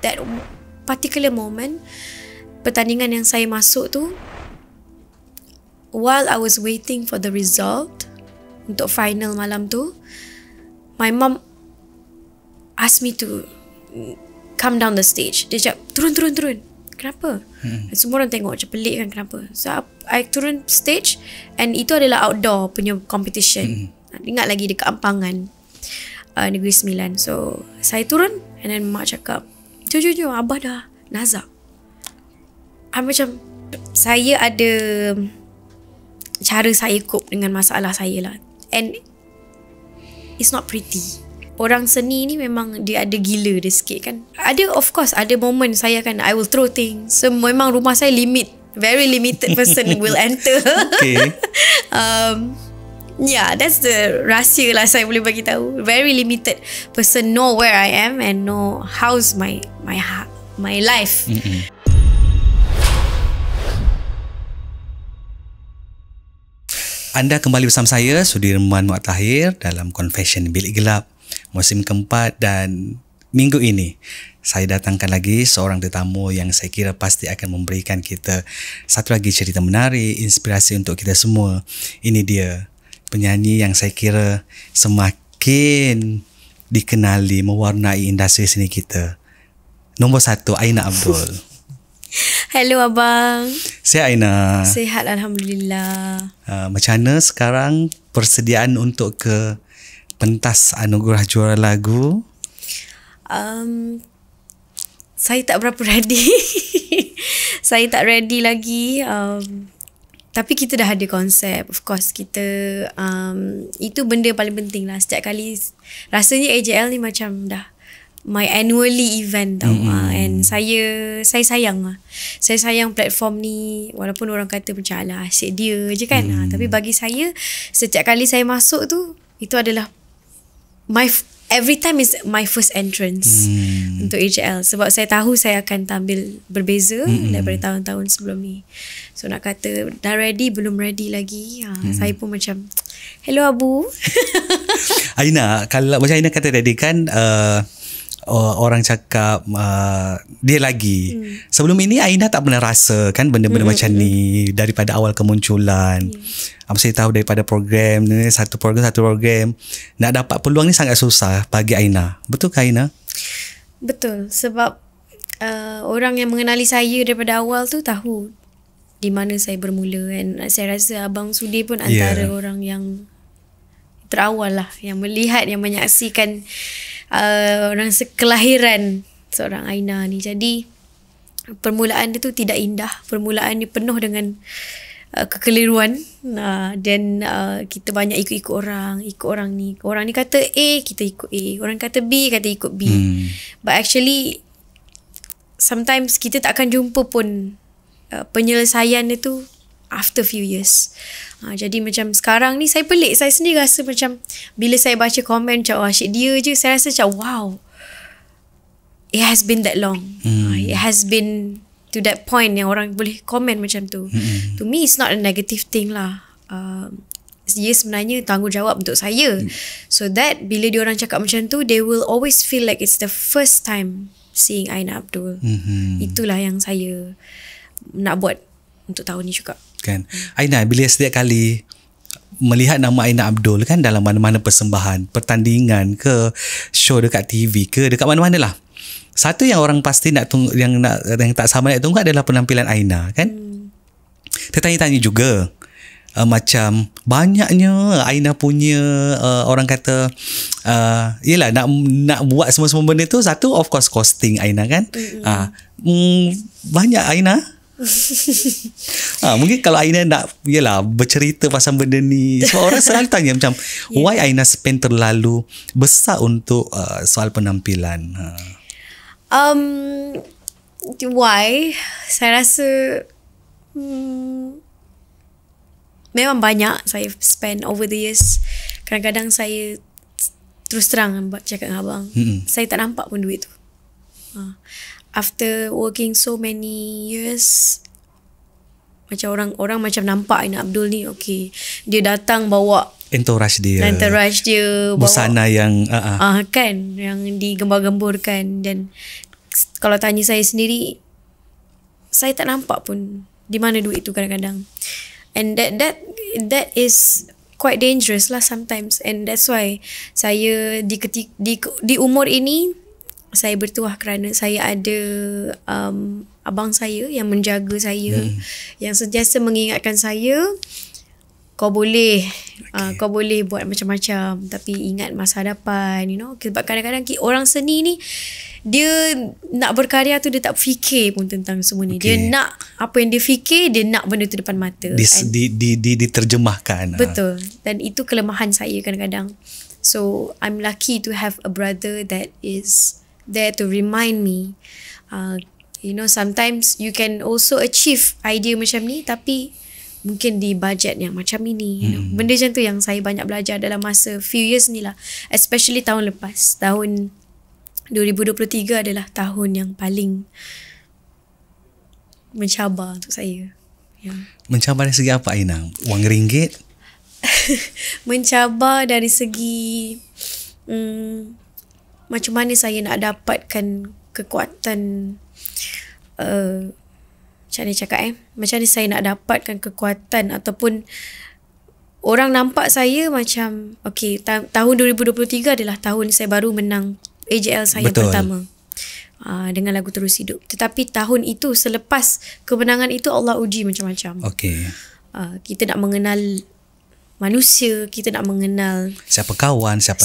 that particular moment, pertandingan yang saya masuk tu, while I was waiting for the result untuk final malam tu, my mom asked me to come down the stage. Dia cakap, turun. Kenapa? Semua orang tengok macam pelik kan, kenapa? So I turun stage, and itu adalah outdoor punya competition. Ingat lagi dekat Ampangan, Negeri Sembilan. So saya turun, and then mak cakap, jom, abah dah nazak. Macam saya ada cara saya cope dengan masalah saya lah, and it's not pretty. Orang seni ni memang dia ada gila dia sikit kan. Ada, of course, ada moment saya kan, I will throw things. So memang rumah saya very limited person will enter. Okay. Yeah, that's the rahsia lah saya boleh bagi tahu. Very limited person know where I am and know how's my life. Anda kembali bersama saya, Sudirman Muhammad Tahir, dalam Confession Bilik Gelap musim keempat, dan minggu ini saya datangkan lagi seorang tetamu yang saya kira pasti akan memberikan kita satu lagi cerita menarik, inspirasi untuk kita semua. Ini dia penyanyi yang saya kira semakin dikenali, mewarnai industri seni kita. Nombor 1, Aina Abdul. Hello abang. Sihat Aina? Sihat Alhamdulillah. Macam mana sekarang persediaan untuk ke pentas anugerah juara lagu? Saya tak berapa ready. Saya tak ready lagi. Tapi kita dah ada konsep. Of course kita itu benda paling penting lah. Setiap kali rasanya AJL ni macam dah my annually event tau. And saya sayang lah. Saya sayang platform ni, walaupun orang kata macam alah asyik dia je kan. Tapi bagi saya, setiap kali saya masuk tu, itu adalah every time is my first entrance untuk AJL. Sebab saya tahu saya akan tampil berbeza daripada tahun-tahun sebelum ni. So nak kata dah ready, belum ready lagi. Saya pun macam, hello Abu. Aina, kalau macam Aina kata tadi kan, orang cakap dia lagi. Sebelum ini Aina tak pernah rasa kan benda-benda macam ni daripada awal kemunculan. Saya tahu daripada program ni, satu program nak dapat peluang ni sangat susah bagi Aina. Betul ke Aina? Betul, sebab orang yang mengenali saya daripada awal tu tahu di mana saya bermula, dan saya rasa Abang Sudi pun antara orang yang terawal lah, yang melihat, yang menyaksikan orang kelahiran seorang Aina ni. Jadi permulaan dia tu tidak indah. Permulaan dia penuh dengan kekeliruan, dan kita banyak ikut orang ni. Orang ni kata A, kita ikut A. Orang kata B, kata ikut B. But actually sometimes kita tak akan jumpa pun penyelesaian itu after few years. Jadi macam sekarang ni saya pelik. Saya sendiri rasa macam bila saya baca komen macam asyik dia je, saya rasa macam wow, it has been that long. It has been to that point yang orang boleh komen macam tu. To me it's not a negative thing lah. Dia sebenarnya tanggungjawab untuk saya. So that bila diorang cakap macam tu, they will always feel like it's the first time seeing Aina Abdul. Itulah yang saya nak buat untuk tahun ni juga. Kan. Aina, bila setiap kali melihat nama Aina Abdul kan dalam mana-mana persembahan, pertandingan ke, show dekat TV ke, dekat mana-mana lah, satu yang orang pasti nak tunggu, yang tak sama nak tunggu adalah penampilan Aina kan. Tertanya-tanya juga macam banyaknya Aina punya orang kata yelah nak buat semua benda tu. Satu, of course, costing Aina kan. Banyak Aina. Mungkin kalau Aina nak bercerita pasal benda ni, sebab orang selalu tanya macam why Aina spend terlalu besar untuk soal penampilan. Why? Saya rasa memang banyak saya spend over the years. Kadang-kadang saya terus terang cakap dengan abang, saya tak nampak pun duit tu. After working so many years, macam orang macam nampak Aina Abdul ni, okay, dia datang bawa entourage dia, busana yang kan, yang digembar-gemburkan, dan kalau tanya saya sendiri, saya tak nampak pun di mana duit tu kadang-kadang. And that is quite dangerous lah sometimes. And that's why saya di umur ini saya bertuah kerana saya ada abang saya yang menjaga saya, yang sentiasa mengingatkan saya, kau boleh kau boleh buat macam-macam, tapi ingat masa hadapan, sebab kadang-kadang orang seni ni dia nak berkarya tu dia tak fikir pun tentang semua ni. Dia nak apa yang dia fikir, dia nak benda tu depan mata. Diterjemahkan. Betul. Dan itu kelemahan saya kadang-kadang. So I'm lucky to have a brother that is there to remind me. Sometimes you can also achieve idea macam ni, tapi mungkin di budget yang macam ini. Benda macam tu yang saya banyak belajar dalam masa few years ni lah. Especially tahun lepas. Tahun 2023 adalah tahun yang paling mencabar untuk saya. Mencabar dari segi apa, Aina? Wang ringgit? Mencabar dari segi macam mana saya nak dapatkan kekuatan, macam mana cakap macam mana saya nak dapatkan kekuatan, ataupun orang nampak saya macam tahun 2023 adalah tahun saya baru menang AJL saya yang pertama dengan lagu Terus Hidup. Tetapi tahun itu, selepas kemenangan itu, Allah uji macam-macam. Kita nak mengenal manusia, kita nak mengenal siapa kawan, siapa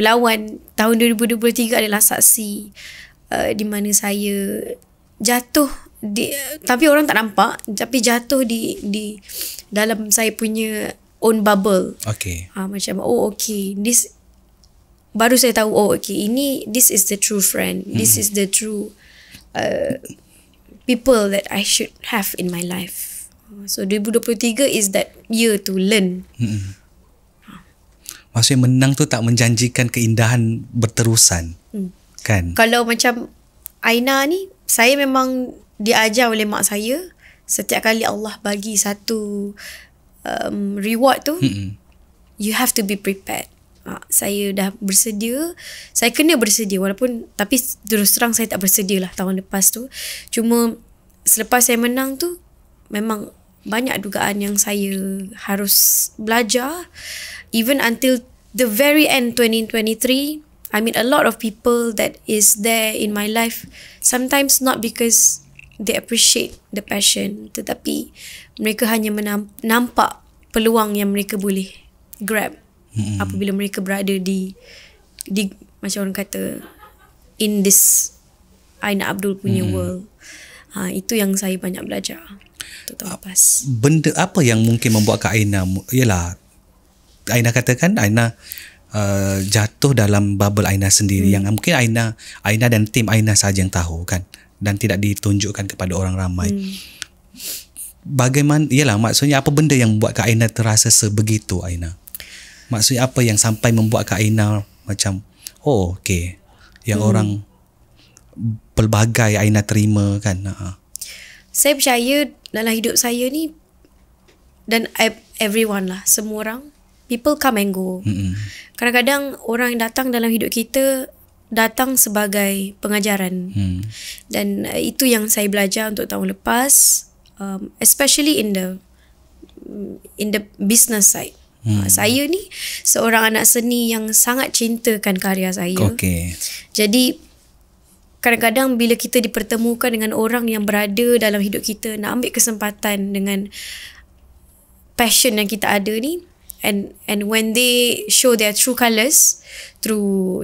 lawan. Tahun 2023 adalah saksi di mana saya jatuh tapi orang tak nampak, tapi jatuh di dalam saya punya own bubble. Macam this baru saya tahu, this is the true friend, this is the true people that I should have in my life. So 2023 is that year to learn. Maksudnya menang tu tak menjanjikan keindahan berterusan. Kan? Kalau macam Aina ni, saya memang diajar oleh mak saya, setiap kali Allah bagi satu reward tu, you have to be prepared. Saya dah bersedia, saya kena bersedia, tapi terus terang saya tak bersedia lah tahun lepas tu. Cuma selepas saya menang tu, memang banyak dugaan yang saya harus belajar. Even until the very end 2023, I mean a lot of people that is there in my life, sometimes not because they appreciate the passion, tetapi mereka hanya nampak peluang yang mereka boleh grab apabila mereka berada di macam orang kata, in this Aina Abdul punya world. Itu yang saya banyak belajar tahun lepas. Benda apa yang mungkin membuat Kak Aina, ialah Aina katakan Aina jatuh dalam bubble Aina sendiri, yang mungkin Aina dan tim Aina sahaja yang tahu kan, dan tidak ditunjukkan kepada orang ramai. Bagaimana, maksudnya apa benda yang membuat Kak Aina terasa sebegitu, Aina? Maksudnya apa yang sampai membuat Kak Aina macam yang orang pelbagai Aina terima kan? Saya percaya dalam hidup saya ni, dan everyone lah, semua orang, people come and go. Kadang-kadang orang yang datang dalam hidup kita datang sebagai pengajaran. Dan itu yang saya belajar untuk tahun lepas, especially in the business side. Saya ni seorang anak seni yang sangat cintakan karya saya. Jadi kadang-kadang bila kita dipertemukan dengan orang yang berada dalam hidup kita, nak ambil kesempatan dengan passion yang kita ada ni, and when they show their true colours through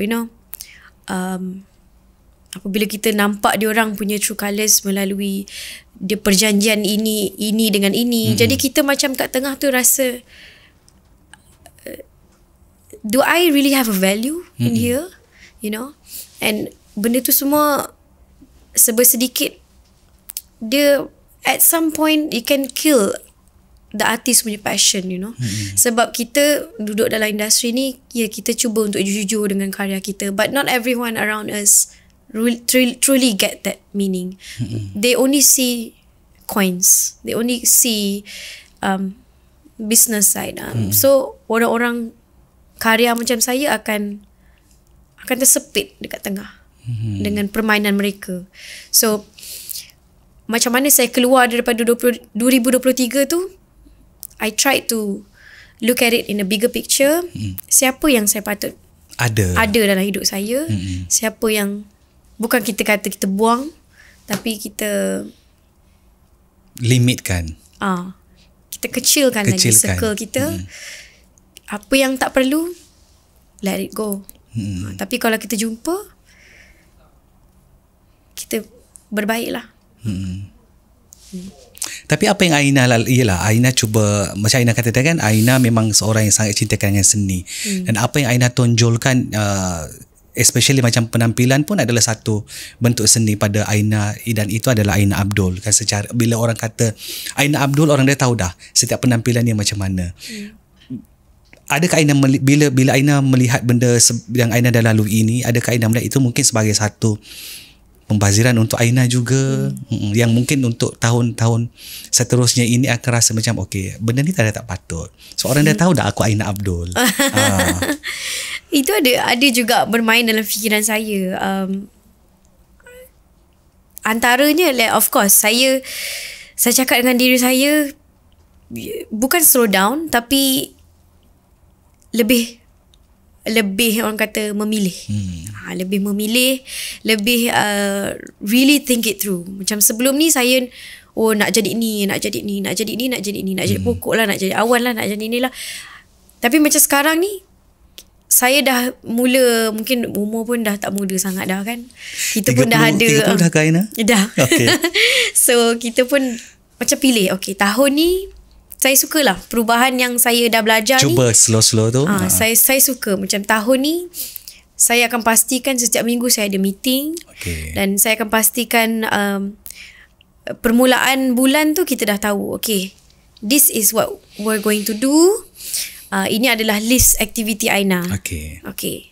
apabila kita nampak diorang punya true colours melalui dia perjanjian ini dengan ini, jadi kita macam kat tengah tu rasa, do I really have a value in here, and benda tu semua serba sedikit, dia at some point it can kill the artist punya passion, sebab kita duduk dalam industri ni, kita cuba untuk jujur dengan karya kita, but not everyone around us truly get that meaning. They only see coins, they only see business side. So orang-orang karya macam saya akan tersepit dekat tengah. dengan permainan mereka. So macam mana saya keluar daripada 2023 tu, I tried to look at it in a bigger picture. Siapa yang saya patut ada dalam hidup saya, siapa yang bukan kita kata kita buang, tapi kita limitkan, kita kecilkan lagi circle kita. Apa yang tak perlu, let it go. Tapi kalau kita jumpa, kita berbaiklah. Tapi apa yang Aina ialah Aina cuba, macam Aina kata tadi kan, Aina memang seorang yang sangat cintakan dengan seni. Dan apa yang Aina tonjolkan, especially macam penampilan pun adalah satu bentuk seni pada Aina, dan itu adalah Aina Abdul kan. Secara bila orang kata Aina Abdul, orang dah tahu dah setiap penampilan dia macam mana. Adakah Aina bila Aina melihat benda yang Aina dah lalui ini, adakah Aina melihat itu mungkin sebagai satu pembaziran untuk Aina juga, yang mungkin untuk tahun-tahun seterusnya ini akan rasa macam okay, benda ni tak patut. So orang dah tahu dah aku Aina Abdul. Itu ada juga bermain dalam fikiran saya. Antaranya of course saya cakap dengan diri saya, bukan slow down, tapi lebih orang kata memilih. Lebih memilih, lebih really think it through. Macam sebelum ni saya nak jadi ni, nak jadi ni, nak jadi ni, nak jadi ni, nak jadi pokok lah, nak jadi awan lah, nak jadi ni lah. Tapi macam sekarang ni, saya dah mula, mungkin umur pun dah tak muda sangat dah kan. Kita pun dah ada 30 dah ke Aina? Dah. Okay. So kita pun macam pilih, okay, tahun ni saya sukalah perubahan yang saya dah belajar. Cuba slow-slow tu. Saya suka macam tahun ni saya akan pastikan setiap minggu saya ada meeting. Dan saya akan pastikan permulaan bulan tu kita dah tahu, okay, this is what we're going to do. Ini adalah list activity Aina. Okay.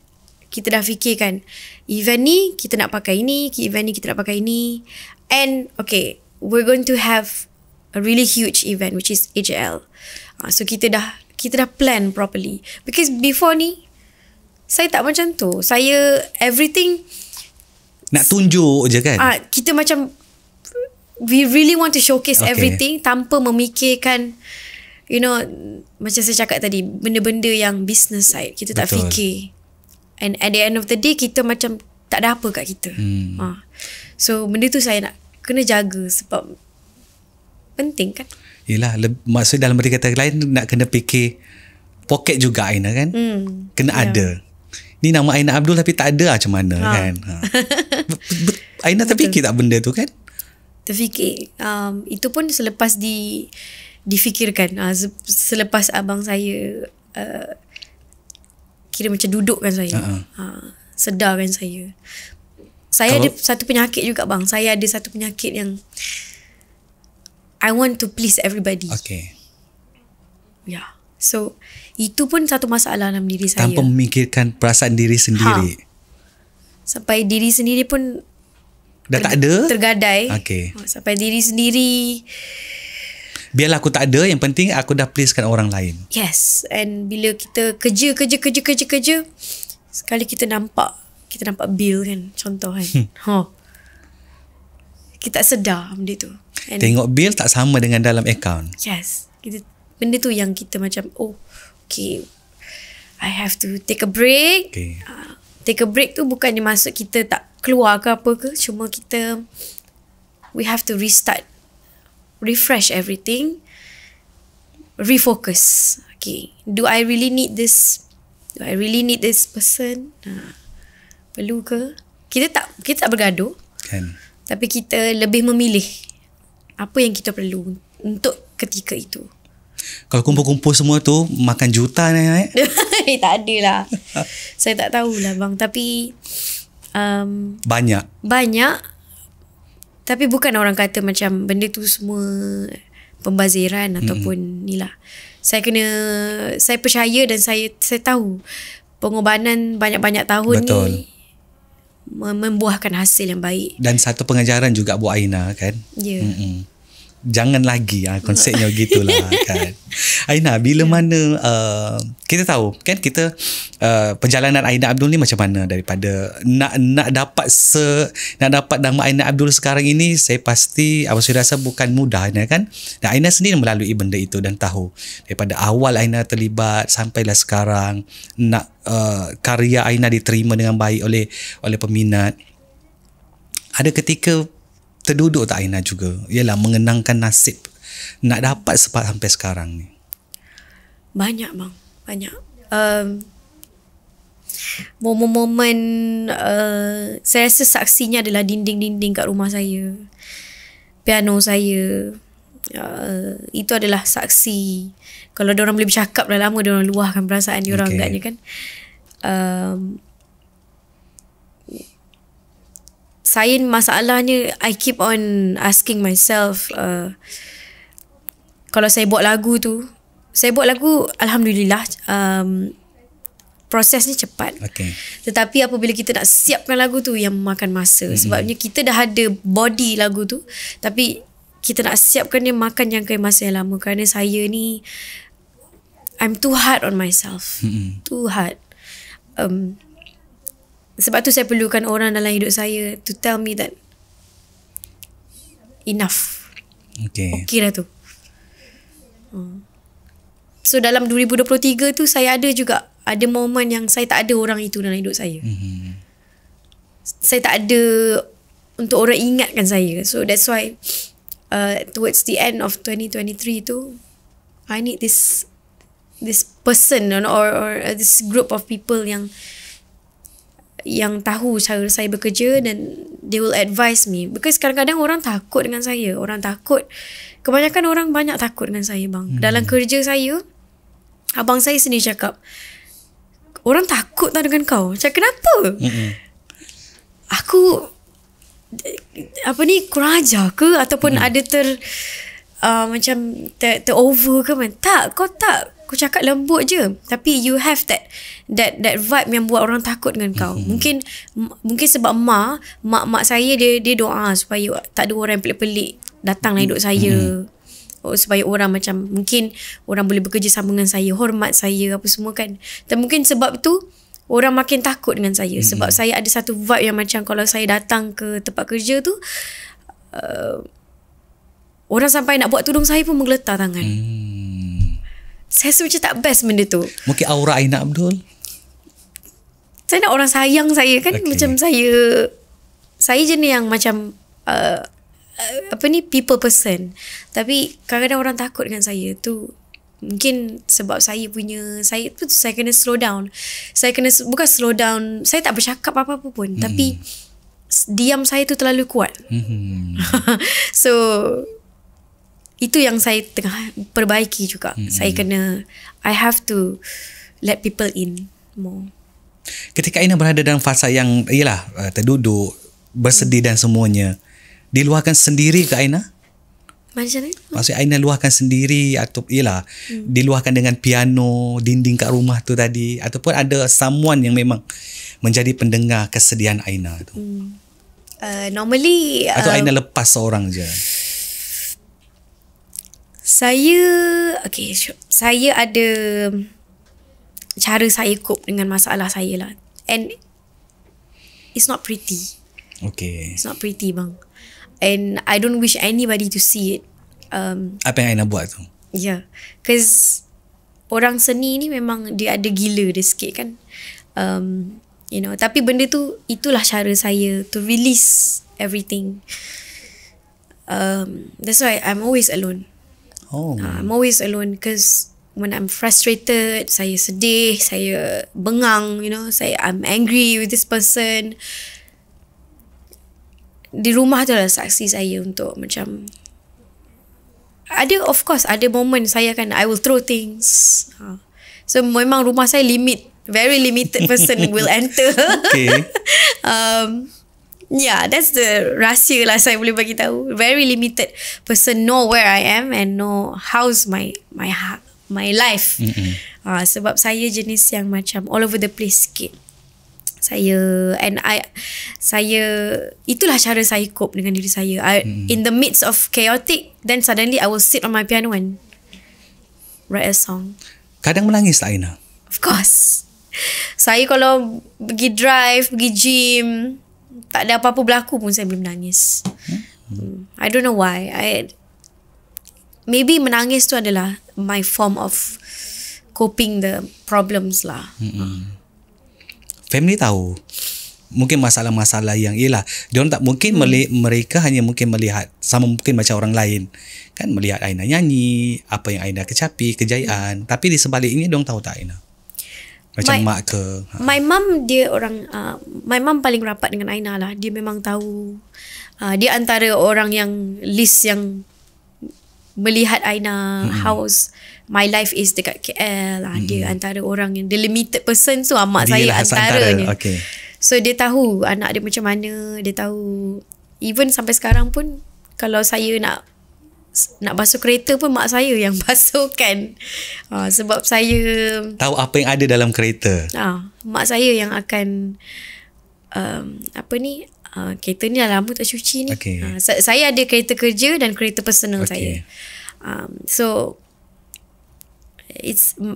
Kita dah fikirkan event ni kita nak pakai ini, event ni kita nak pakai ini. And okay, we're going to have a really huge event which is AJL. So kita dah plan properly. Because before ni saya tak macam tu. Saya everything nak tunjuk je kan. Kita macam we really want to showcase everything tanpa memikirkan, you know, macam saya cakap tadi, benda-benda yang business side kita tak fikir. And at the end of the day kita macam tak ada apa kat kita. So benda tu saya nak kena jaga sebab penting kan. Yelah, maksud dalam berkata lain nak kena fikir poket juga Aina kan. Kena ada. Ni nama Aina Abdul tapi tak ada macam mana kan. Aina terfikir tak benda tu kan? Terfikir. Itu pun selepas difikirkan. Selepas abang saya kira macam dudukkan saya. Sedarkan saya. Saya ada satu penyakit juga bang. Saya ada satu penyakit yang I want to please everybody. So itu pun satu masalah dalam diri saya. Tanpa memikirkan perasaan diri sendiri. Sampai diri sendiri pun dah tak ada, tergadai. Sampai diri sendiri, biarlah aku tak ada, yang penting aku dah pleasekan orang lain. Yes. And bila kita kerja sekali kita nampak bill kan, contoh kan. Kita tak sedar benda tu. And tengok bill tak sama dengan dalam account. Yes. Benda tu yang kita macam, okay, I have to take a break. Take a break tu bukannya maksud kita tak keluar ke apa ke. Cuma we have to restart, refresh everything, refocus. Do I really need this? Do I really need this person? Perlu ke? Kita tak bergaduh kan? Tapi kita lebih memilih apa yang kita perlu untuk ketika itu. Kalau kumpul-kumpul semua tu makan juta ni tak ada lah. Saya tak tahulah bang. Tapi banyak. Tapi bukan orang kata macam benda tu semua pembaziran ataupun ni lah. Saya percaya dan saya tahu pengorbanan banyak-banyak tahun ni membuahkan hasil yang baik. Dan satu pengajaran juga buat Aina kan. jangan lagi, konsepnya gitulah kan. Aina, bila mana kita tahu kan, kita perjalanan Aina Abdul ni macam mana, daripada nak dapat nama Aina Abdul sekarang ini, saya pasti saya rasa bukan mudah kan. Dan Aina sendiri melalui benda itu dan tahu daripada awal Aina terlibat sampailah sekarang nak karya Aina diterima dengan baik oleh peminat. Ada ketika terduduk tak Aina juga, ialah mengenangkan nasib nak dapat sampai sekarang ni? Banyak bang, banyak. Momen-momen saya rasa saksinya adalah dinding-dinding kat rumah saya, piano saya. Itu adalah saksi. Kalau diorang boleh bercakap, dah lama diorang luahkan perasaan diorang agaknya kan. Saya masalahnya, I keep on asking myself, kalau saya buat lagu alhamdulillah, prosesnya cepat. Tetapi apabila kita nak siapkan lagu tu yang memakan masa. Sebabnya kita dah ada body lagu tu, tapi kita nak siapkan dia makan jangka masa yang lama. Kerana saya ni, I'm too hard on myself. Too hard. Sebab tu saya perlukan orang dalam hidup saya to tell me that enough. Okay dah tu. So dalam 2023 tu, saya ada momen yang saya tak ada orang itu dalam hidup saya. Saya tak ada untuk orang ingatkan saya. So that's why towards the end of 2023 tu, I need this person or this group of people yang tahu cara saya bekerja, dan they will advise me. Because kadang-kadang orang takut dengan saya. Kebanyakan orang banyak takut dengan saya bang. Dalam kerja saya, abang saya sendiri cakap, orang takut tak dengan kau? Cakap kenapa? Aku kurang ajar ke? Ataupun ada macam over ke? Tak, kau tak. Aku cakap lembut je, tapi you have that vibe yang buat orang takut dengan kau. Mungkin sebab mak saya dia doa supaya tak ada orang yang pelik-pelik datang dalam hidup saya. Supaya orang macam, mungkin orang boleh bekerja sama dengan saya, hormat saya, apa semua kan. Dan mungkin sebab tu orang makin takut dengan saya. Sebab saya ada satu vibe yang macam, kalau saya datang ke tempat kerja tu, orang sampai nak buat tudung saya pun menggeletar tangan. Saya rasa macam tak best benda tu. Mungkin aura Aina Abdul, saya nak orang sayang saya kan. Macam saya jenis yang macam people person. Tapi kadang-kadang orang takut dengan saya tu. Mungkin sebab saya kena slow down. Bukan slow down, saya tak bercakap apa-apa pun. Tapi diam saya tu terlalu kuat. So itu yang saya tengah perbaiki juga. I have to let people in more. Ketika Aina berada dalam fasa yang terduduk, bersedih dan semuanya, diluahkan sendiri ke Aina? Macam mana? Maksudnya Aina luahkan sendiri, atau diluahkan dengan piano, dinding kat rumah tu tadi, ataupun ada someone yang memang menjadi pendengar kesedihan Aina tu? Normally, atau Aina lepas seorang je? Saya ada cara saya cope dengan masalah saya lah. And it's not pretty. It's not pretty bang. And I don't wish anybody to see it. Apa yang Aina buat tu? Because orang seni ni memang dia ada gila dia sikit kan. Tapi benda tu, itulah cara saya to release everything. That's why I'm always alone. I'm always alone because when I'm frustrated, saya sedih, saya bengang, I'm angry with this person. Di rumah tu adalah saksi saya untuk macam, of course ada moment saya kan, I will throw things. So memang rumah saya very limited person will enter. That's the rahsia lah saya boleh bagi tahu. Very limited person know where I am and know how's my life. Sebab saya jenis yang macam all over the place sikit. Saya itulah cara saya cope dengan diri saya. In the midst of chaotic, then suddenly I will sit on my piano and write a song. Kadang menangis tak Aina? Of course. Saya kalau pergi drive, pergi gym, tak ada apa-apa berlaku pun saya boleh menangis. I don't know why. Maybe menangis tu adalah my form of coping the problems lah. Family tahu mungkin masalah-masalah yang ialah diorang tak mungkin mereka hanya mungkin melihat sama mungkin macam orang lain kan, melihat Aina nyanyi, apa yang Aina kecapi, kejayaan, tapi di sebaliknya diorang tahu tak Aina macam mak ke my mum, dia orang my mum paling rapat dengan Aina lah. Dia memang tahu, dia antara orang yang list yang melihat Aina how's my life is dekat KL lah. Dia antara orang yang the limited person tu, mak saya antaranya. Okay. So dia tahu anak dia macam mana, dia tahu even sampai sekarang pun kalau saya nak basuh kereta pun mak saya yang basuhkan. Sebab saya tahu apa yang ada dalam kereta. Mak saya yang akan kereta ni dah lama tak cuci ni. Saya ada kereta kerja dan kereta personal saya. So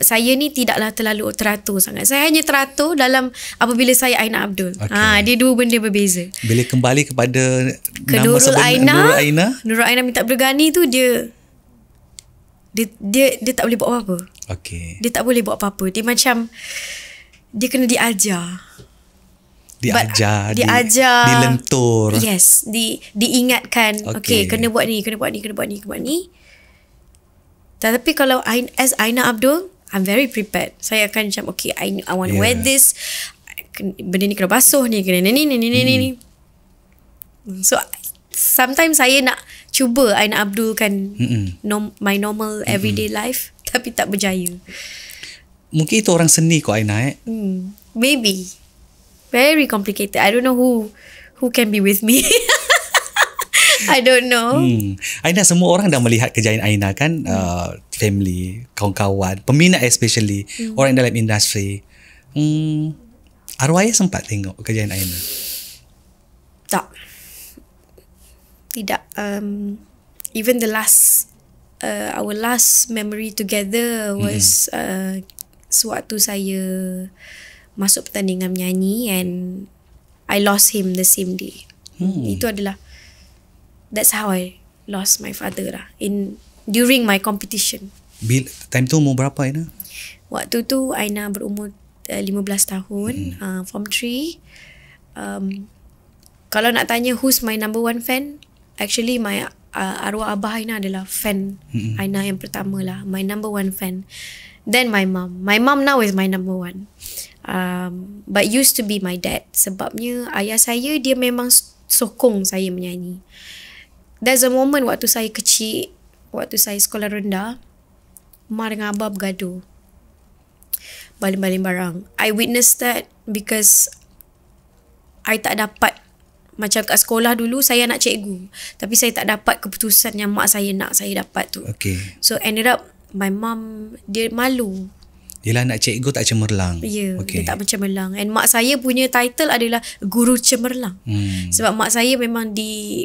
saya ni tidaklah terlalu teratur sangat. Saya hanya teratur dalam apabila saya Aina Abdul. Dia dua benda berbeza. Bila kembali kepada Nurul nama Aina, Nurul Aina Minta Bergani tu dia tak boleh buat apa-apa. Dia tak boleh buat apa-apa. Dia macam dia kena diajar. Diajar, dilentur. Yes, diingatkan. Okay, kena buat ni. Tetapi kalau as Aina Abdul, I'm very prepared. Saya akan macam okay, I want to wear this. Benda ni kena basuh ni, kena ni. So sometimes saya nak cuba Aina Abdul kan my normal everyday life, tapi tak berjaya. Mungkin itu orang seni kau Aina Maybe. Very complicated. I don't know who can be with me. I don't know. Aina, semua orang dah melihat kejayaan Aina kan, family, kawan-kawan, peminat especially, orang dalam industri. Arwah ayah sempat tengok kejayaan Aina? Tak. Tidak. Even the last our last memory together was sewaktu saya masuk pertandingan menyanyi and I lost him the same day. Itu adalah, that's how I lost my father lah during my competition. Time tu umur berapa Aina? Waktu tu Aina berumur 15 tahun, form 3. Kalau nak tanya who's my number one fan, actually my arwah abah Aina adalah fan Aina yang pertama lah, my number one fan. Then my mom now is my number one. But used to be my dad. Sebabnya ayah saya dia memang sokong saya menyanyi. There's a moment waktu saya kecil, waktu saya sekolah rendah, mak dengan abah bergaduh baling-baling barang. I witnessed that because I tak dapat, macam kat sekolah dulu saya nak cikgu, tapi saya tak dapat keputusan yang mak saya nak saya dapat tu. So ended up my mom, dia malu. Yelah, nak cikgu tak cemerlang. Dia tak bercemerlang. And mak saya punya title adalah Guru Cemerlang. Sebab mak saya memang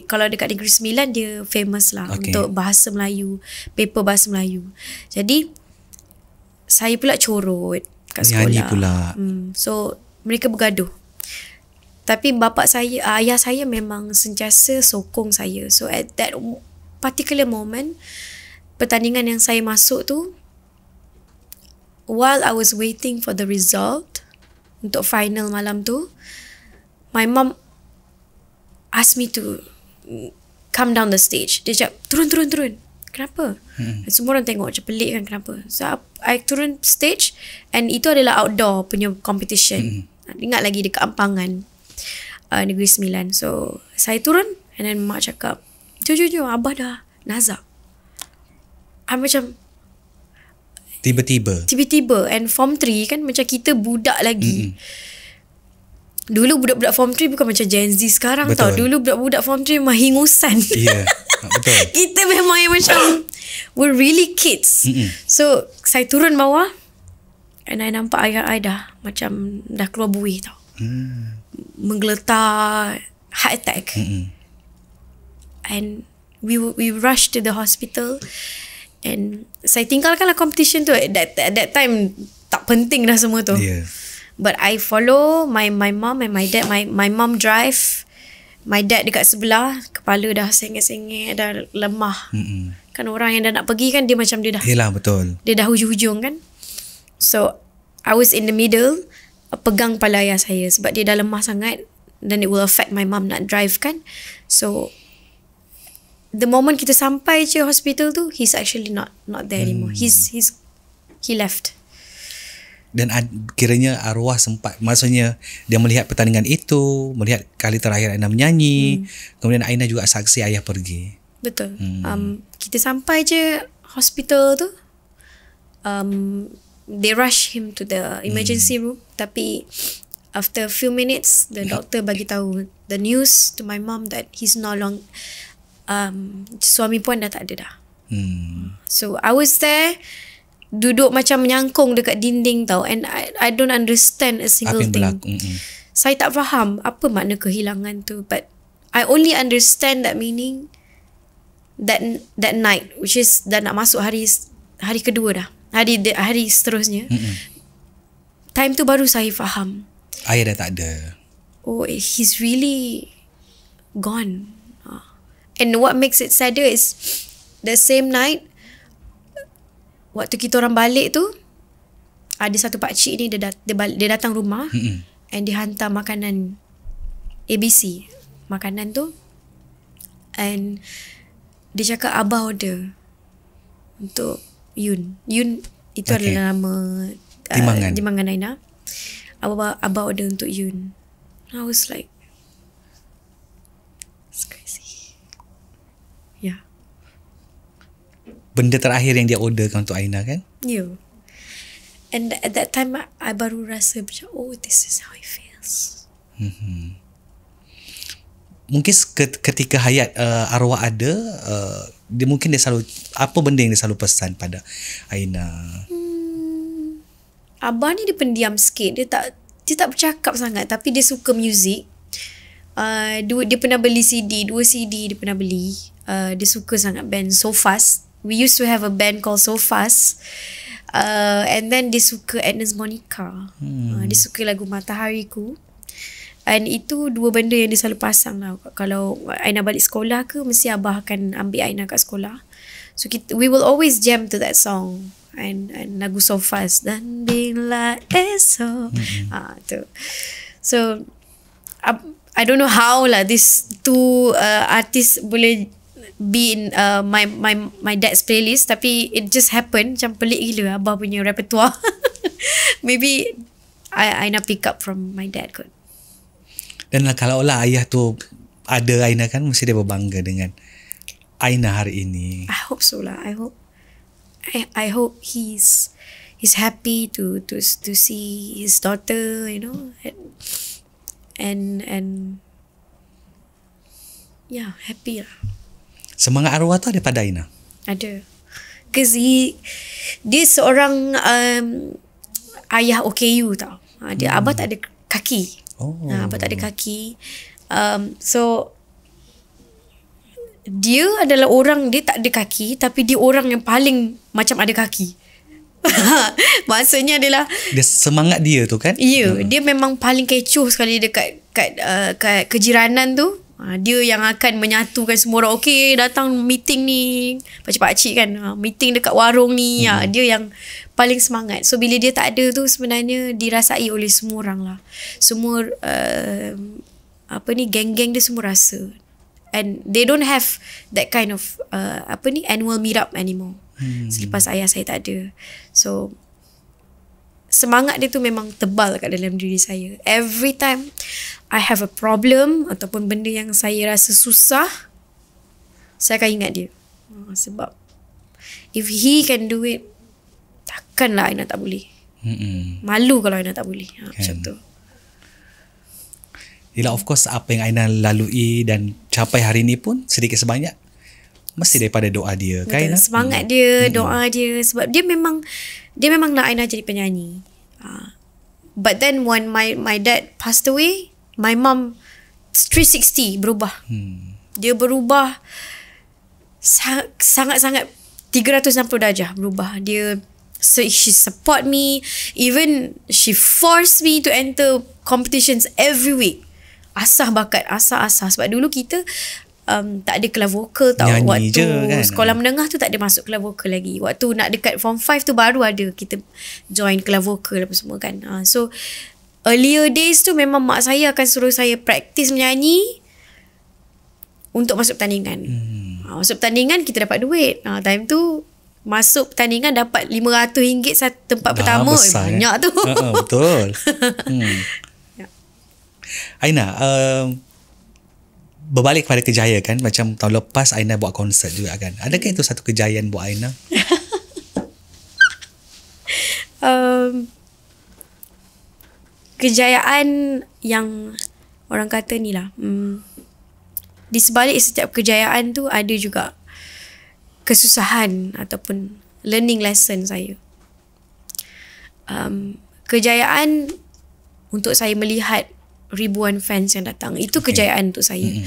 kalau dekat Negeri Sembilan dia famous lah untuk bahasa Melayu, paper bahasa Melayu. Jadi saya pula corot kat sekolah. Nyanyi pula. So mereka bergaduh. Tapi ayah saya memang sentiasa sokong saya. So at that particular moment, pertandingan yang saya masuk tu, while I was waiting for the result untuk final malam tu, my mom asked me to come down the stage. Dia cakap, turun. Kenapa? Semua orang tengok macam pelik kan, kenapa? So I turun stage, and itu adalah outdoor punya competition. Ingat lagi dekat Ampangan, Negeri Sembilan. So saya turun, and then mak cakap, jom, abah dah nazak. I macam Tiba-tiba. And form 3 kan macam kita budak lagi. Dulu budak-budak form 3 bukan macam Gen Z sekarang. Betul. Tau. Dulu budak-budak form 3 memang hingusan. Betul. Kita memang yang macam we're really kids. So saya turun bawah, and I nampak ayah I dah macam dah keluar buih tau. menggeletar, heart attack. And we rushed to the hospital, and saya tinggalkanlah competition tu. At that time tak penting dah semua tu. But I follow my mom and my dad. My mom drive, my dad dekat sebelah, kepala dah sengit-sengit, dah lemah. Kan orang yang dah nak pergi kan, dia macam dia dah, yelah, betul, dia dah hujung-hujung kan. So I was in the middle, pegang kepala ayah saya sebab dia dah lemah sangat, then it will affect my mom nak drive kan. So the moment kita sampai je hospital tu, he's actually not there anymore. He left. Dan kiranya arwah sempat, maksudnya dia melihat pertandingan itu, melihat kali terakhir Aina menyanyi, kemudian Aina juga saksi ayah pergi. Betul. Kita sampai je hospital tu, they rush him to the emergency room, tapi after a few minutes the doctor bagi tahu the news to my mom that he's no longer, suami pun dah tak ada dah. So I was there, duduk macam menyangkung dekat dinding tau, and I don't understand a single thing. Saya tak faham apa makna kehilangan tu, but I only understand that meaning that night, which is dah nak masuk hari kedua dah, hari seterusnya. Time tu baru saya faham, ayah dah tak ada. Oh, he's really gone. And what makes it sadder is the same night, waktu kita orang balik tu, ada satu pakcik ni, dia datang rumah, and dia hantar makanan ABC, makanan tu, and dia cakap abah order untuk Yun itu adalah nama timbangan Aina. Abah order untuk Yun. I was like, it's crazy. Yeah. Benda terakhir yang dia orderkan untuk Aina kan? Yeah. And at that time I baru rasa macam, oh, this is how it feels. Mungkin ketika hayat arwah ada, dia selalu, apa benda yang dia selalu pesan pada Aina? Abah ni dia pendiam sikit, dia tak bercakap sangat, tapi dia suka muzik. Dia pernah beli CD, 2 CD dia pernah beli. Dia suka sangat band So Fast. We used to have a band called So Fast. And then dia suka Agnes Monica. Dia suka lagu Matahariku. And itu 2 benda yang dia selalu pasang lah. Kalau Aina balik sekolah ke, mesti abah akan ambil Aina kat sekolah. So we will always jam to that song. And lagu So Fast. Dan bila esok. Tu. So I don't know how lah these 2 artists boleh be in my dad's playlist, tapi it just happen. Macam pelik gila abah punya repertoire. Maybe Aina pick up from my dad kot. Dan kalau ayah tu ada Aina kan, mesti dia berbangga dengan Aina hari ini. I hope so lah. I hope he's happy to see his daughter, you know, and yeah, happy lah. Semangat arwah tu ada pada Aina? Ada. Because dia seorang ayah OKU tau. Abah tak ada kaki. Abah tak ada kaki. So dia adalah orang, dia tak ada kaki, tapi dia orang yang paling macam ada kaki. Maksudnya adalah dia semangat dia tu kan? Ya, dia memang paling kecoh sekali dekat kejiranan tu. Dia yang akan menyatukan semua orang. Okay, datang meeting ni, pakcik-pakcik kan, meeting dekat warung ni. Dia yang paling semangat. So bila dia tak ada tu, sebenarnya dirasai oleh semua orang lah. Semua geng-geng dia semua rasa. And they don't have that kind of annual meet up anymore. Selepas ayah saya tak ada. So semangat dia tu memang tebal kat dalam diri saya. Every time I have a problem ataupun benda yang saya rasa susah, saya akan ingat dia. Sebab if he can do it, takkanlah Aina tak boleh. Malu kalau Aina tak boleh. Macam tu. Yelah, of course apa yang Aina lalui dan capai hari ni pun sedikit sebanyak mesti daripada doa dia. Betul, kan? Semangat dia, doa dia. Sebab dia memang nak Aina jadi penyanyi. But then when my dad passed away, my mom 360 berubah. Dia berubah sangat-sangat 360 darjah berubah. Dia she support me, even she forced me to enter competitions every week. Asah bakat, asah. Sebab dulu kita tak ada kelas vokal tau. Nyanyi waktu je, kan? Sekolah menengah tu tak ada masuk kelas vokal lagi. Waktu nak dekat form 5 tu baru ada kita join kelas vokal apa semua kan. So earlier days tu memang mak saya akan suruh saya praktis menyanyi untuk masuk pertandingan. Masuk pertandingan kita dapat duit. Time tu masuk pertandingan dapat RM500 satu tempat pertama. Besar, banyak tu. Betul. Ya. Aina, berbalik kepada kejayaan kan, macam tahun lepas Aina buat konsert juga kan. Adakah itu satu kejayaan buat Aina? Kejayaan yang orang kata ni lah, di sebalik setiap kejayaan tu ada juga kesusahan ataupun learning lesson saya. Kejayaan untuk saya melihat ribuan fans yang datang, itu kejayaan untuk saya.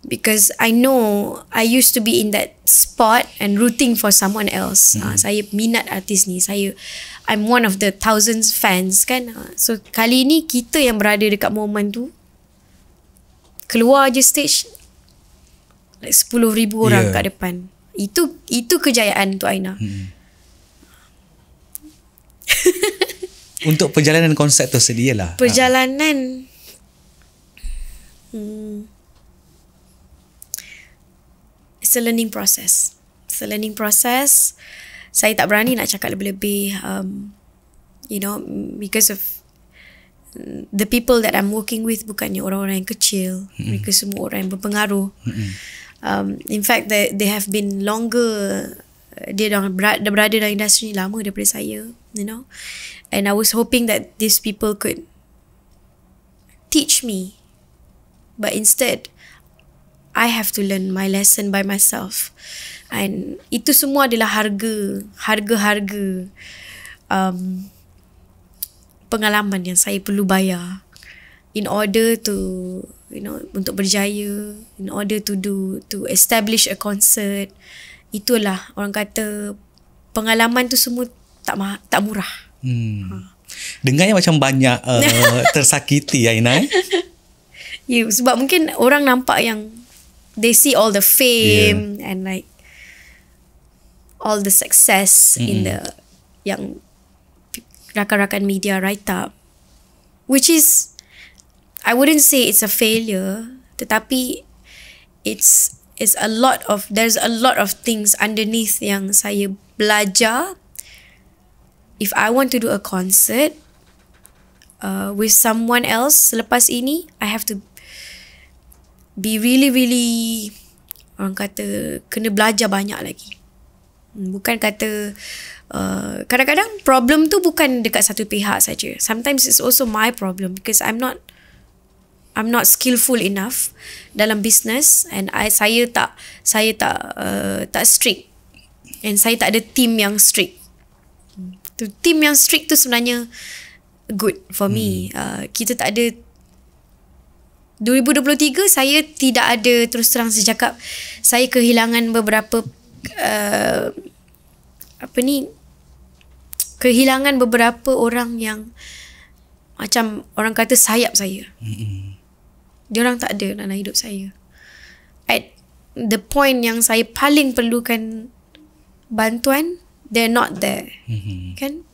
Because I know I used to be in that spot and rooting for someone else. Saya minat artis ni, I'm one of the thousands fans kan. So kali ni kita yang berada dekat momen tu, keluar je stage like 10,000 orang kat depan. Itu kejayaan untuk Aina. Untuk perjalanan konsert tu sendirilah. Perjalanan it's a learning process. It's a learning process. Saya tak berani nak cakap lebih-lebih, because of the people that I'm working with bukannya orang-orang yang kecil. Mereka semua orang yang berpengaruh. In fact, they have been longer. Dia dah berada dalam industri lama daripada saya, and I was hoping that these people could teach me, but instead I have to learn my lesson by myself. And itu semua adalah harga pengalaman yang saya perlu bayar in order to untuk berjaya, in order to establish a concert. Itulah orang kata, pengalaman tu semua tak murah. Dengarnya macam banyak tersakiti Aina. Sebab mungkin orang nampak yang they see all the fame and like all the success in the yang rakan-rakan media write up, which is, I wouldn't say it's a failure, tetapi there's a lot of things underneath yang saya belajar. If I want to do a concert with someone else selepas ini, I have to be really, orang kata, kena belajar banyak lagi. Bukan kata kadang-kadang problem tu bukan dekat satu pihak saja. Sometimes it's also my problem because I'm not skillful enough dalam business, and saya tak strict, and saya tak ada team yang strict. Team yang strict tu sebenarnya good for me. Kita tak ada. 2023 saya tidak ada, terus terang saya cakap, saya kehilangan beberapa kehilangan beberapa orang yang macam orang kata sayap saya. Diorang tak ada dalam hidup saya. At the point yang saya paling perlukan bantuan, they're not there. Kan?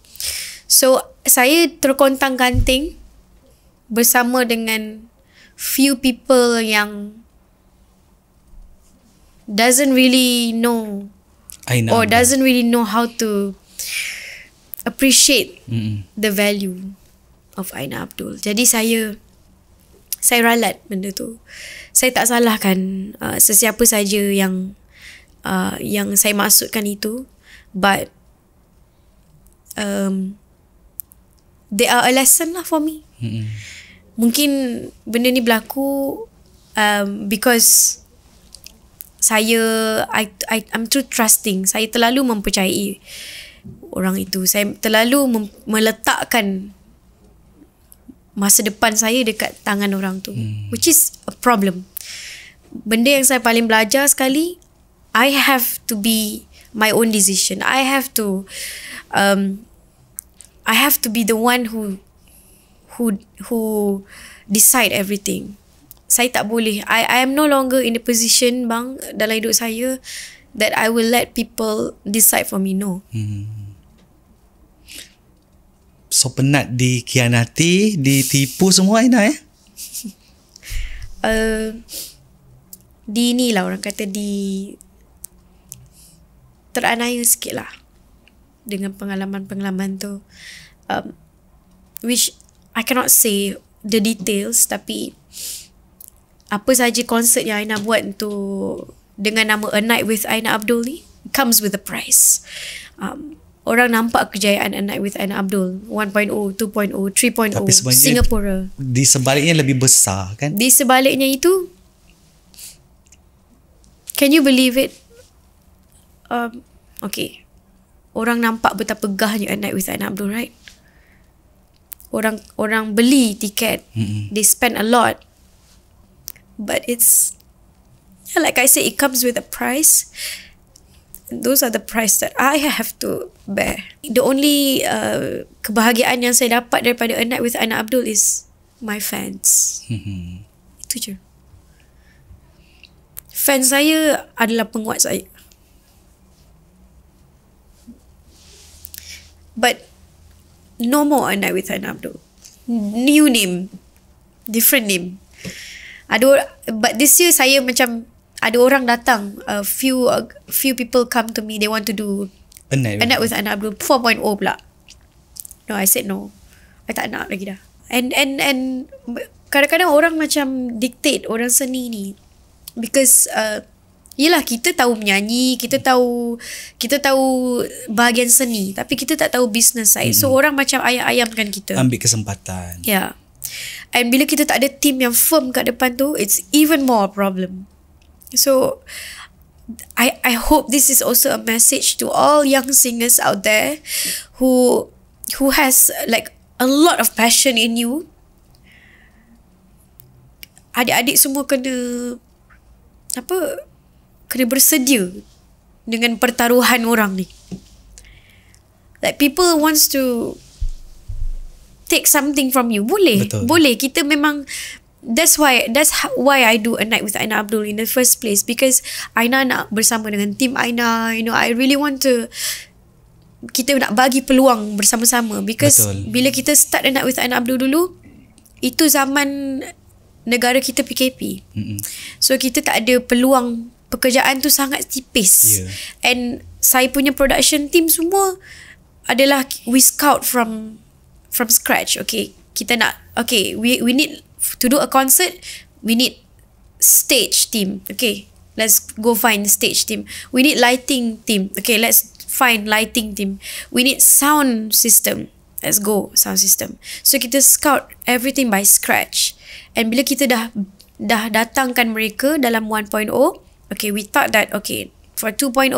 So saya terkontang-ganting bersama dengan few people yang doesn't really know or doesn't really know how to appreciate the value of Aina Abdul. Jadi saya ralat benda tu. Saya tak salahkan sesiapa saja yang saya maksudkan itu, but they are a lesson lah for me. Mungkin benda ni berlaku because I'm too trusting. Saya terlalu mempercayai orang itu. Saya terlalu meletakkan masa depan saya dekat tangan orang tu, which is a problem. Benda yang saya paling belajar sekali, I have to be my own decision. I have to be the one who decide everything. Saya tak boleh. I am no longer in the position bang dalam hidup saya that I will let people decide for me. No. So penat dikhianati, ditipu semua Aina Di ni lah orang kata teraniaya sikit lah dengan pengalaman-pengalaman tu, which I cannot say the details, tapi apa saja konsert yang Aina buat untuk dengan nama A Night with Aina Abdul ni comes with a price. Orang nampak kejayaan A Night with Aina Abdul 1.0, 2.0, 3.0 Singapura. Di sebaliknya lebih besar kan? Di sebaliknya itu, can you believe it? Okay, orang nampak betapa gahnya A Night with Aina Abdul, right? Orang beli tiket, they spend a lot, but it's, like I said, it comes with a price. Those are the price that I have to bear. The only kebahagiaan yang saya dapat daripada A Night with Aina Abdul is my fans. Itu je. Fans saya adalah penguat saya. But no more A Night with Aina Abdul. New name, different name. But this year saya macam ada orang datang, few people come to me, they want to do A Night with Aina Abdul 4.0 pula. No, I said no. I tak nak lagi dah. And kadang-kadang orang macam dictate orang seni ni, because yelah, kita tahu menyanyi, kita tahu bahagian seni, tapi kita tak tahu business side. So orang macam ayam-ayamkan kita, ambil kesempatan. Yeah. And bila kita tak ada team yang firm kat depan tu, it's even more problem. So I hope this is also a message to all young singers out there who has like a lot of passion in you. Adik-adik semua kena bersedia dengan pertaruhan orang ni. Like people wants to take something from you. Boleh. Betul. Boleh. Kita memang, that's why I do A Night with Aina Abdul in the first place, because Aina nak bersama dengan tim Aina. I really want to, kita nak bagi peluang bersama-sama, because betul, bila kita start A Night with Aina Abdul dulu, itu zaman negara kita PKP. So kita tak ada peluang, pekerjaan tu sangat tipis. And saya punya production team semua adalah we scout from scratch. Okay, kita nak, okay, we need to do a concert, we need stage team. Okay, let's go find stage team. We need lighting team. Okay, let's find lighting team. We need sound system. Let's go sound system. So kita scout everything by scratch. And bila kita dah datangkan mereka dalam 1.0, okay, we thought that, okay, for 2.0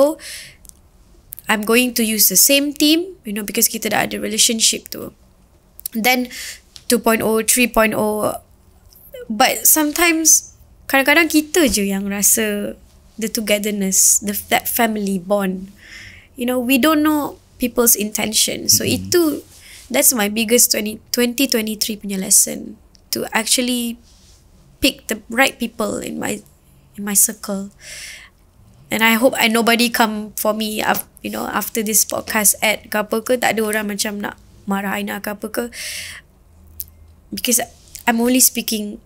I'm going to use the same team, because kita dah ada relationship tu. Then 2.0, 3.0, but sometimes kadang-kadang kita je yang rasa the togetherness, that family bond. We don't know people's intention. So that's my biggest 2023 punya lesson, to actually pick the right people in my circle. And I hope nobody come for me after this podcast ke apa ke, tak ada orang macam nak marah Aina ke apa ke, because I'm only speaking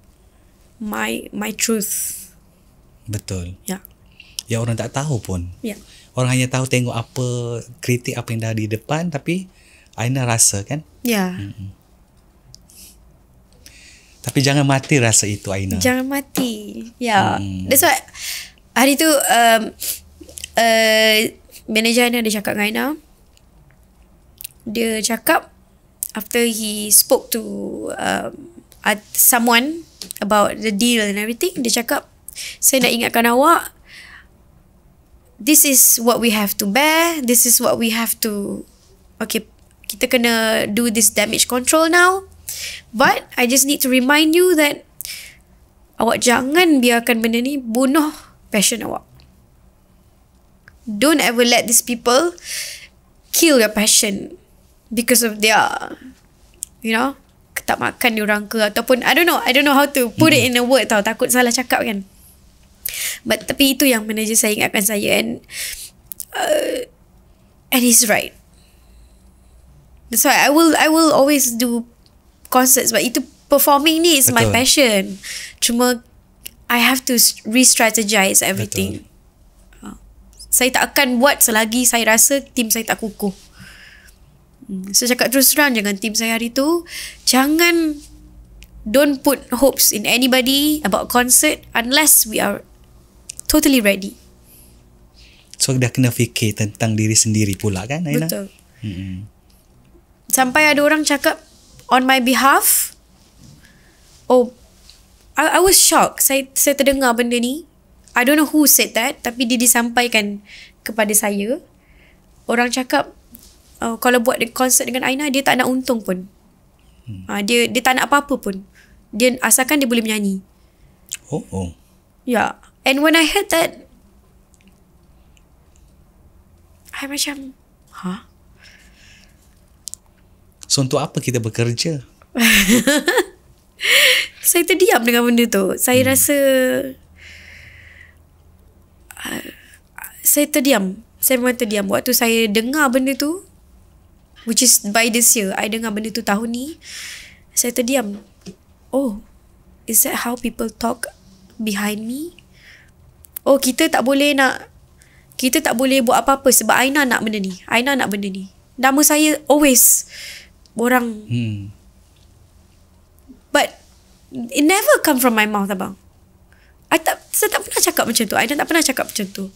my truth. Betul. Ya. Ya, orang tak tahu pun. Ya. Orang hanya tahu tengok apa kritik, apa yang dah di depan, tapi Aina rasa kan. Ya. Tapi jangan mati rasa itu, Aina. Jangan mati. Ya. That's why hari tu manager Aina dia cakap dengan Aina. Dia cakap after he spoke to someone about the deal and everything, dia cakap, saya nak ingatkan awak, this is what we have to bear, this is what we have to, okay, kita kena do this damage control now. But I just need to remind you that awak jangan biarkan benda ni bunuh passion awak. Don't ever let these people kill your passion because of their, tak makan diorang ke, ataupun I don't know how to put it in a word tau, takut salah cakap kan. But tapi itu yang manager saya ingatkan saya, and he's right. That's why I will always do concerts, but itu performing ni is my passion. Cuma I have to re-strategize everything. Saya tak akan buat selagi saya rasa tim saya tak kukuh. Saya cakap terus terang, jangan tim saya hari tu, don't put hopes in anybody about concert unless we are totally ready. So dah kena fikir tentang diri sendiri pula kan, Aina? Betul. Sampai ada orang cakap on my behalf, I was shocked. Saya terdengar benda ni. I don't know who said that, tapi dia disampaikan kepada saya. Orang cakap kalau buat konsert dengan Aina, dia tak nak untung pun. Dia tak nak apa-apa pun. Dia asalkan dia boleh menyanyi. Yeah. And when I heard that, I macam, So untuk apa kita bekerja? Saya terdiam dengan benda tu. Saya rasa saya terdiam. Saya memang terdiam waktu saya dengar benda tu, which is by this year. I dengar benda tu tahun ni. Saya terdiam. Is that how people talk behind me? Kita tak boleh buat apa-apa sebab Aina nak benda ni. Aina nak benda ni. Nama saya always orang. But it never come from my mouth, abang. Saya tak pernah cakap macam tu. Aina tak pernah cakap macam tu.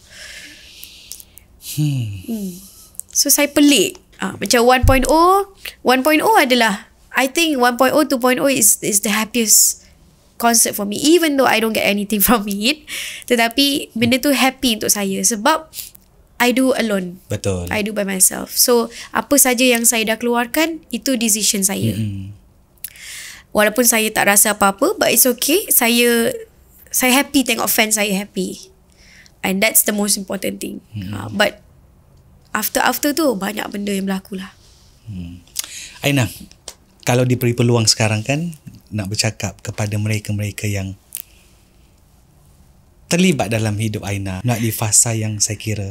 So saya pelik. Macam 1.0 adalah, I think 1.0 2.0 is the happiest concert for me, even though I don't get anything from it. Tetapi benda tu happy untuk saya sebab I do alone. Betul. I do by myself. So apa saja yang saya dah keluarkan, itu decision saya. Walaupun saya tak rasa apa-apa, but it's okay. Saya happy tengok fans saya happy, and that's the most important thing. But after tu banyak benda yang berlaku lah. Aina, kalau diberi peluang sekarang kan, nak bercakap kepada mereka-mereka yang terlibat dalam hidup Aina, nak di fasa yang saya kira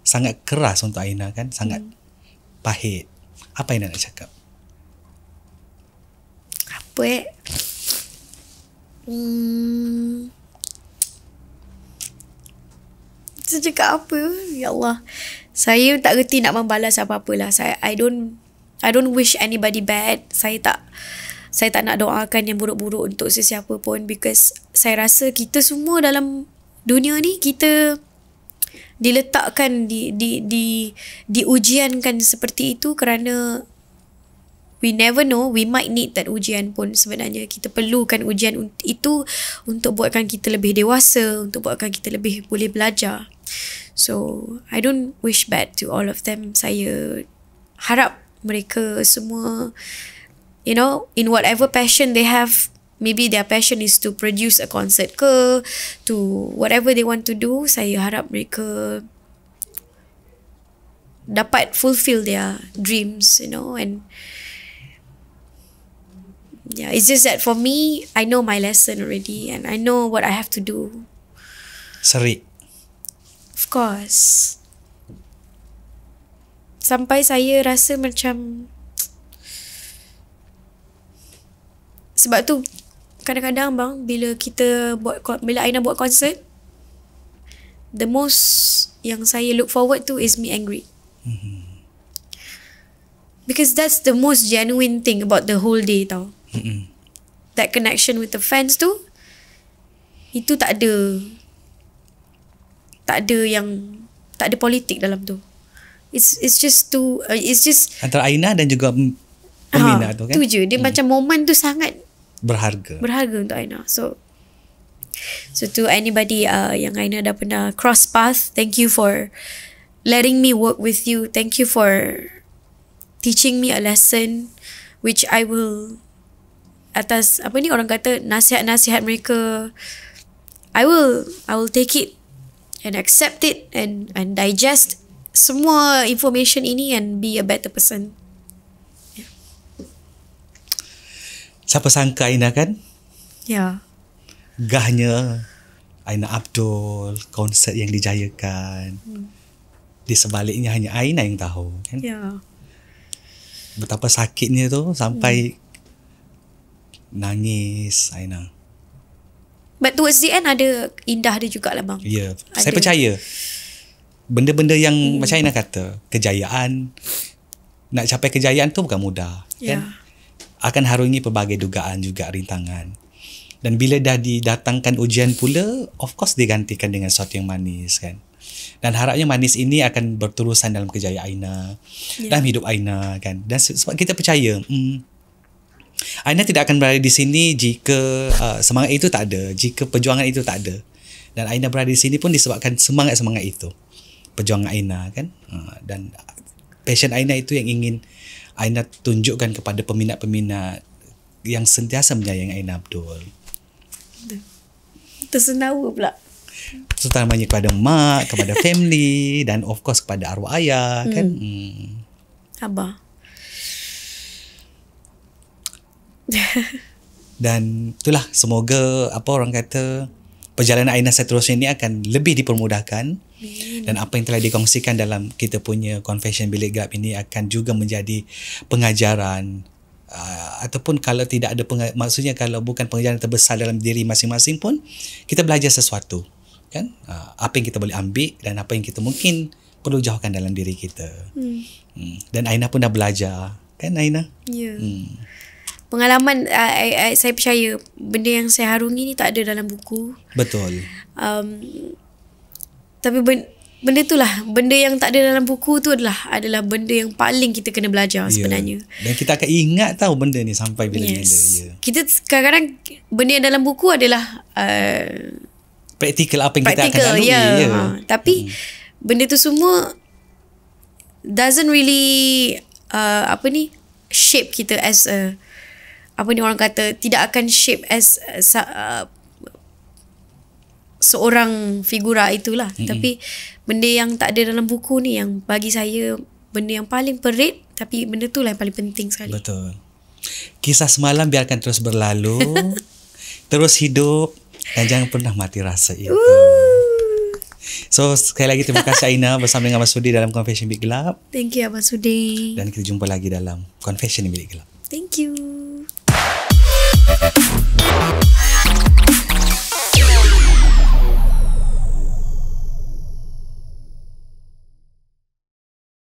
sangat keras untuk Aina kan, sangat pahit. Apa Aina nak cakap? Apa Saya cakap apa? Ya Allah, saya tak reti nak membalas apa-apalah. I don't wish anybody bad. Saya tak nak doakan yang buruk-buruk untuk sesiapa pun, because saya rasa kita semua dalam dunia ni, kita diletakkan diujiankan seperti itu kerana we never know, we might need that ujian pun sebenarnya. Kita perlukan ujian itu untuk buatkan kita lebih dewasa, untuk buatkan kita lebih boleh belajar. So I don't wish bad to all of them. Saya harap mereka semua, in whatever passion they have, maybe their passion is to produce a concert ke, to whatever they want to do, saya harap mereka dapat fulfill their dreams, and yeah, it's just that for me, I know my lesson already, and I know what I have to do. Serik. Of course. Sampai saya rasa macam, sebab tu kadang-kadang bang, bila Aina buat konsert, the most yang saya look forward to is meet and greet. Because that's the most genuine thing about the whole day tau. That connection with the fans tu, itu tak ada politik dalam tu. It's just antara Aina dan juga peminat tu kan. Tu je. Dia macam momen tu sangat berharga untuk Aina. So to anybody yang Aina dah pernah cross path, thank you for letting me work with you. Thank you for teaching me a lesson which I will atas apa ni orang kata nasihat-nasihat mereka. I will take it and accept it and digest semua information ini and be a better person. Siapa sangka Aina kan? Ya. Gahnya Aina Abdul, konsert yang dijayakan. Di sebaliknya hanya Aina yang tahu kan? Ya. Betapa sakitnya tu sampai nangis Aina. But towards the end ada indah dia jugalah bang. Ya, saya percaya. Benda-benda yang macam Aina kata, kejayaan, nak capai kejayaan tu bukan mudah. Ya. Kan? Akan harungi pelbagai dugaan juga, rintangan. Dan bila dah didatangkan ujian pula, of course digantikan dengan sesuatu yang manis kan. Dan harapnya manis ini akan berterusan dalam kejayaan Aina, dalam hidup Aina kan. Dan sebab kita percaya, Aina tidak akan berada di sini jika semangat itu tak ada, jika perjuangan itu tak ada. Dan Aina berada di sini pun disebabkan semangat-semangat itu, perjuangan Aina kan. Dan passion Aina itu yang ingin Aina tunjukkan kepada peminat-peminat yang sentiasa menyayangi Aina Abdul. Tersenawa pula. Terutamanya kepada mak, kepada family dan of course kepada arwah ayah kan. Abah. Dan itulah, semoga apa orang kata, perjalanan Aina seterusnya ini akan lebih dipermudahkan. Dan apa yang telah dikongsikan dalam kita punya Confession Bilik Gelap ini akan juga menjadi pengajaran, ataupun kalau tidak ada maksudnya kalau bukan pengajaran terbesar dalam diri masing-masing pun, kita belajar sesuatu kan. Apa yang kita boleh ambil dan apa yang kita mungkin perlu jauhkan dalam diri kita. Dan Aina pun dah belajar kan Aina. Ya. Pengalaman saya percaya benda yang saya harungi ni tak ada dalam buku. Betul. Tapi benda tu lah, benda yang tak ada dalam buku tu adalah benda yang paling kita kena belajar sebenarnya. Dan kita akan ingat tahu benda ni sampai bila-bila. Kita kadang-kadang benda yang dalam buku adalah praktikal apa yang kita akan lalui. Tapi benda tu semua doesn't really shape kita as a, apa ni orang kata, tidak akan shape as seorang figura itulah. Tapi benda yang tak ada dalam buku ni yang bagi saya benda yang paling perit, tapi benda tu lah yang paling penting sekali. Betul. Kisah semalam biarkan terus berlalu. Terus hidup dan jangan pernah mati rasa itu. So sekali lagi terima kasih Aina bersama dengan Abang Sudi dalam Confession Bilik Gelap. Thank you Abang Sudi. Dan kita jumpa lagi dalam Confession Bilik Gelap. Thank you.